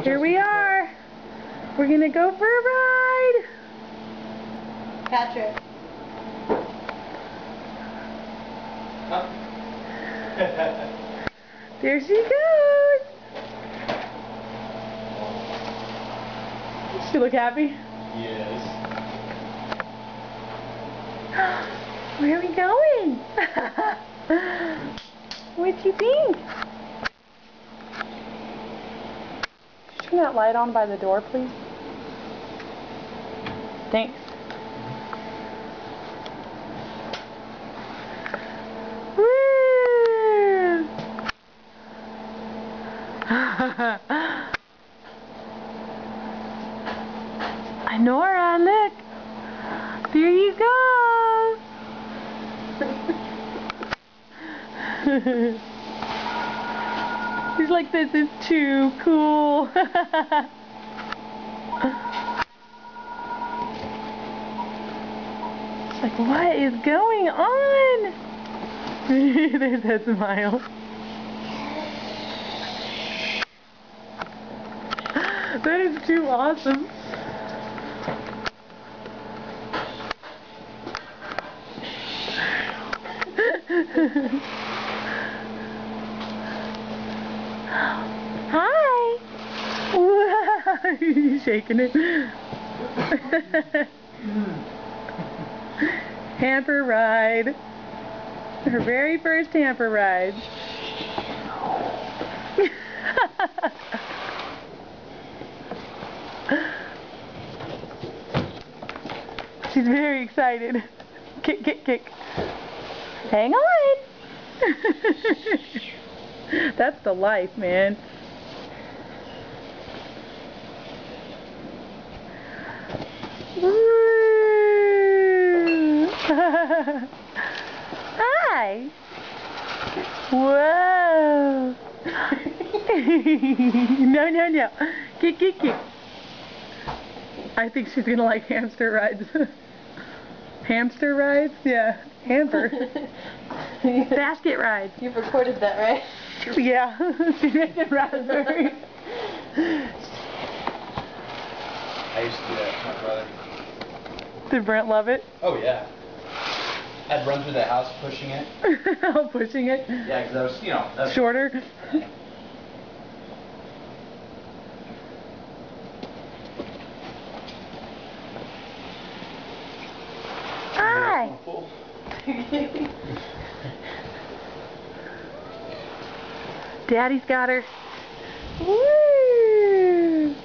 Here we are. We're gonna go for a ride. Patrick. There she goes. She look happy? Yes. Where are we going? What do you think? Turn that light on by the door, please. Thanks. Woo! Nora, look. There you go. She's like, this is too cool. She's like, what is going on? There's that smile. That is too awesome. Hi. Wow. You're shaking it. Hamper ride. Her very first hamper ride. She's very excited. Kick, kick, kick. Hang on. That's the life, man. Woo. Hi. Whoa. No, no, no. Kick, kick, kick. I think she's gonna like hamster rides. Hamster rides? Yeah. Hamper. Basket rides. You've recorded that, right? Yeah. She's making raspberry. I used to do that with my brother. Did Brent love it? Oh yeah. I'd run through the house pushing it. Oh, pushing it? Yeah, because I was, you know, that's shorter. Hi. Daddy's got her. Woo!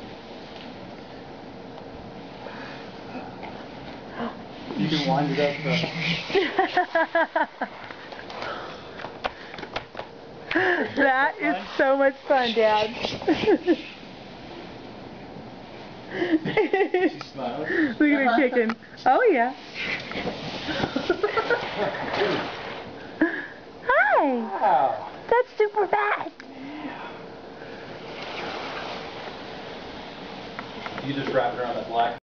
You can wind it up though. That is so much fun, Dad. She smiled. Look at her kicking. Oh yeah. Hi. Wow. That's super fast. You just wrapped around that black